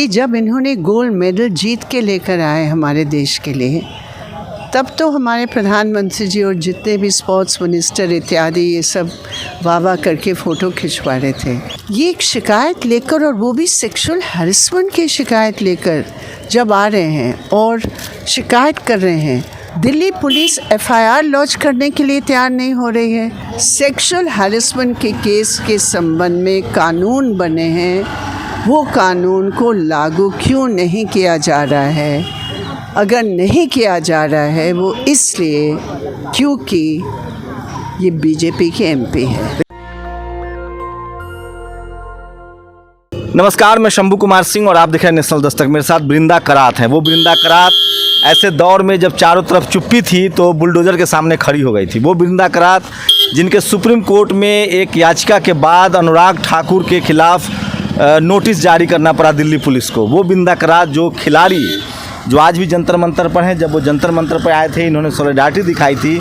कि जब इन्होंने गोल्ड मेडल जीत के लेकर आए हमारे देश के लिए, तब तो हमारे प्रधानमंत्री जी और जितने भी स्पोर्ट्स मिनिस्टर इत्यादि ये सब वाह करके फ़ोटो खिंचवा रहे थे। ये एक शिकायत लेकर, और वो भी सेक्सुअल हैरेसमेंट की शिकायत लेकर जब आ रहे हैं और शिकायत कर रहे हैं, दिल्ली पुलिस एफआईआर लॉन्च करने के लिए तैयार नहीं हो रही है। सेक्सुअल हैरेसमेंट के केस के संबंध में कानून बने हैं, वो कानून को लागू क्यों नहीं किया जा रहा है? अगर नहीं किया जा रहा है वो इसलिए क्योंकि ये बीजेपी के एमपी है। नमस्कार, मैं शंभू कुमार सिंह और आप देख रहे हैं नेशनल दस्तक। मेरे साथ बृंदा करात हैं। वो बृंदा करात ऐसे दौर में जब चारों तरफ चुप्पी थी तो बुलडोज़र के सामने खड़ी हो गई थी। वो बृंदा करात जिनके सुप्रीम कोर्ट में एक याचिका के बाद अनुराग ठाकुर के खिलाफ नोटिस जारी करना पड़ा दिल्ली पुलिस को। वो बृंदा करात जो खिलाड़ी जो आज भी जंतर मंतर पर हैं, जब वो जंतर मंतर पर आए थे इन्होंने सॉलिडारिटी दिखाई थी।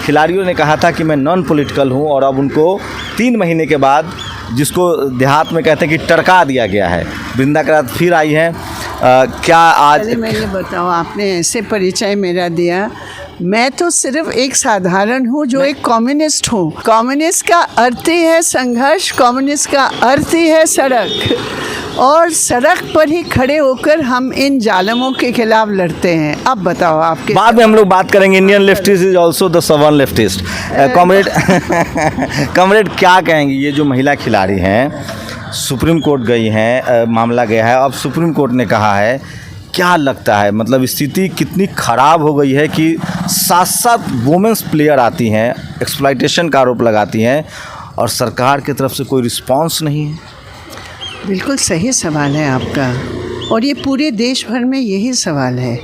खिलाड़ियों ने कहा था कि मैं नॉन पॉलिटिकल हूँ, और अब उनको 3 महीने के बाद, जिसको देहात में कहते हैं कि टरका दिया गया है, बृंदा करात फिर आई हैं। क्या आज मैं ये बताऊँ, आपने ऐसे परिचय मेरा दिया, मैं तो सिर्फ एक साधारण हूँ जो एक कम्युनिस्ट हूँ। कम्युनिस्ट का अर्थ ही है संघर्ष, कम्युनिस्ट का अर्थ ही है सड़क, और सड़क पर ही खड़े होकर हम इन जालमों के खिलाफ लड़ते हैं। अब बताओ आपके बाद में हम लोग बात करेंगे। Indian leftist is also the savarna leftist. Comrade क्या कहेंगी? ये जो महिला खिलाड़ी हैं सुप्रीम कोर्ट गई हैं, मामला गया है, अब सुप्रीम कोर्ट ने कहा है, क्या लगता है मतलब स्थिति कितनी ख़राब हो गई है कि 7 वुमेंस प्लेयर आती हैं, एक्सप्लॉयटेशन का आरोप लगाती हैं और सरकार की तरफ से कोई रिस्पांस नहीं है? बिल्कुल सही सवाल है आपका, और ये पूरे देश भर में यही सवाल है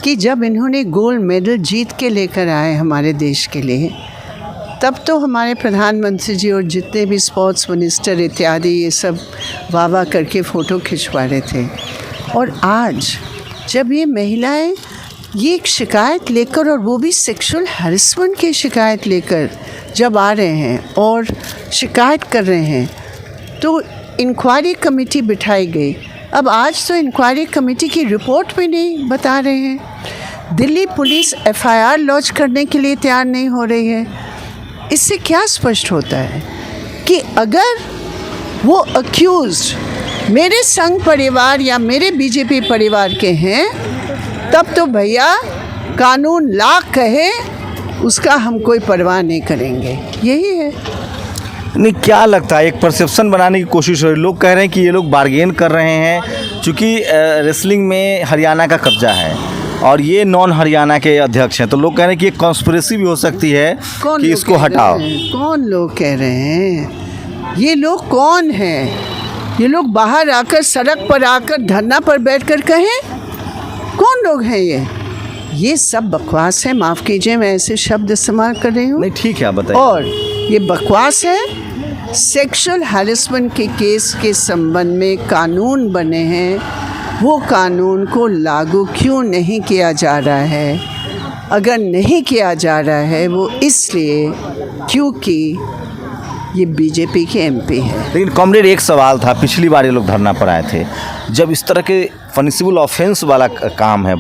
कि जब इन्होंने गोल्ड मेडल जीत के लेकर आए हमारे देश के लिए, तब तो हमारे प्रधानमंत्री जी और जितने भी स्पोर्ट्स मिनिस्टर इत्यादि ये सब वाह करके फ़ोटो खिंचवा रहे थे, और आज जब ये महिलाएं ये एक शिकायत लेकर, और वो भी सेक्सुअल हैरेसमेंट की शिकायत लेकर जब आ रहे हैं और शिकायत कर रहे हैं, तो इंक्वायरी कमेटी बिठाई गई। अब आज तो इंक्वायरी कमेटी की रिपोर्ट भी नहीं बता रहे हैं। दिल्ली पुलिस एफआईआर लॉन्च करने के लिए तैयार नहीं हो रही है। इससे क्या स्पष्ट होता है कि अगर वो अक्यूज्ड मेरे संघ परिवार या मेरे बीजेपी परिवार के हैं, तब तो भैया कानून लाख कहे उसका हम कोई परवाह नहीं करेंगे। यही है। नहीं, क्या लगता है, एक परसेप्शन बनाने की कोशिश हो रही है। लोग कह रहे हैं कि ये लोग बार्गेन कर रहे हैं, चूँकि रेसलिंग में हरियाणा का कब्जा है और ये नॉन हरियाणा के अध्यक्ष हैं, तो लोग कह रहे हैं कि एक कॉन्स्पिरेसी भी हो सकती है कि इसको हटाओ। कौन लोग कह रहे हैं? ये लोग कौन हैं? ये लोग बाहर आकर, सड़क पर आकर, धरना पर बैठकर कहें? कौन लोग हैं ये? ये सब बकवास है। माफ़ कीजिए मैं ऐसे शब्द इस्तेमाल कर रही हूँ। नहीं, ठीक है, आप बताइए। और ये बकवास है। सेक्सुअल हैरेसमेंट के केस के संबंध में कानून बने हैं, वो कानून को लागू क्यों नहीं किया जा रहा है? अगर नहीं किया जा रहा है वो इसलिए क्योंकि ये बीजेपी के एमपी है। लेकिन कॉमरेड, एक सवाल था, पिछली बार ये लोग धरना पर आए थे, जब इस तरह के पनिशेबल ऑफेंस वाला काम है,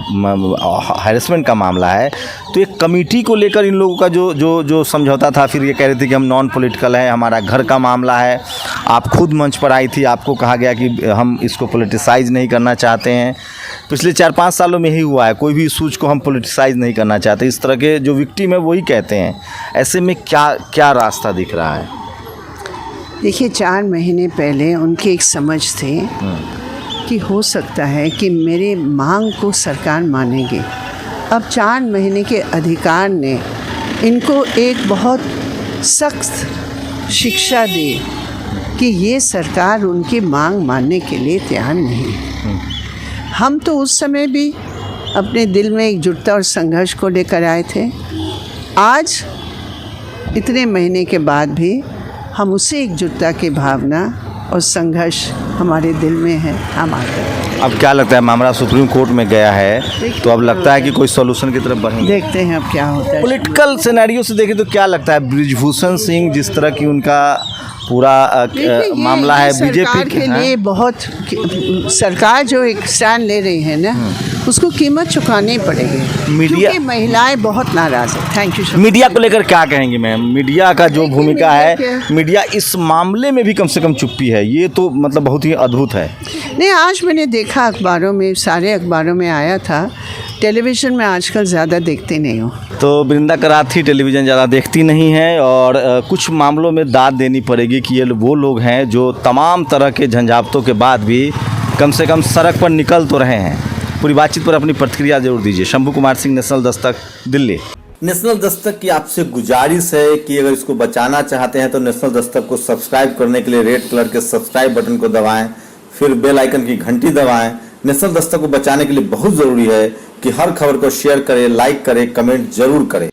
हैरेसमेंट का मामला है, तो एक कमेटी को लेकर इन लोगों का जो समझौता था, फिर ये कह रहे थे कि हम नॉन पॉलिटिकल हैं, हमारा घर का मामला है। आप खुद मंच पर आई थी, आपको कहा गया कि हम इसको पॉलिटिसाइज नहीं करना चाहते हैं। पिछले 4-5 सालों में यही हुआ है, कोई भी इशूज़ को हम पॉलिटिसाइज नहीं करना चाहते। इस तरह के जो विक्टिम है वही कहते हैं। ऐसे में क्या रास्ता दिख रहा है? देखिए, 4 महीने पहले उनकी एक समझ थी कि हो सकता है कि मेरी मांग को सरकार मानेगी। अब 4 महीने के अधिकार ने इनको एक बहुत सख्त शिक्षा दी कि ये सरकार उनकी मांग मानने के लिए तैयार नहीं है। हम तो उस समय भी अपने दिल में एकजुटता और संघर्ष को लेकर आए थे। आज इतने महीने के बाद भी हम उसी एकजुटता की भावना और संघर्ष हमारे दिल में है। हम आगे अब क्या लगता है, मामला सुप्रीम कोर्ट में गया है तो अब लगता है कि कोई सॉल्यूशन की तरफ बढ़ेंगे? देखते हैं अब क्या होता है। पॉलिटिकल सिनेरियो से देखें तो क्या लगता है, बृजभूषण सिंह जिस तरह की उनका पूरा मामला है, बीजेपी सरकार के लिए बहुत, सरकार जो एक स्टैंड ले रही है ना, उसको कीमत चुकानी पड़ेगी। मीडिया- क्योंकि महिलाएं बहुत नाराज है। Thank you. मीडिया को लेकर क्या कहेंगे मैम? मीडिया का जो भूमिका है, मीडिया इस मामले में भी कम से कम चुप्पी है, ये तो मतलब बहुत ही अद्भुत है। नहीं, आज मैंने देखा अखबारों में, सारे अखबारों में आया था। टेलीविज़न में आजकल ज़्यादा देखते नहीं हूँ। तो वृंदा करात ही टेलीविज़न ज़्यादा देखती नहीं है और कुछ मामलों में दाद देनी पड़ेगी कि ये वो लोग हैं जो तमाम तरह के झंझावतों के बाद भी कम से कम सड़क पर निकल तो रहे हैं। पूरी बातचीत पर अपनी प्रतिक्रिया जरूर दीजिए। शंभू कुमार सिंह, नेशनल दस्तक, दिल्ली। नेशनल दस्तक की आपसे गुजारिश है कि अगर इसको बचाना चाहते हैं तो नेशनल दस्तक को सब्सक्राइब करने के लिए रेड कलर के सब्सक्राइब बटन को दबाएं, फिर बेल आइकन की घंटी दबाएं। नेशनल दस्तक को बचाने के लिए बहुत जरूरी है कि हर खबर को शेयर करें, लाइक करें, कमेंट जरूर करें।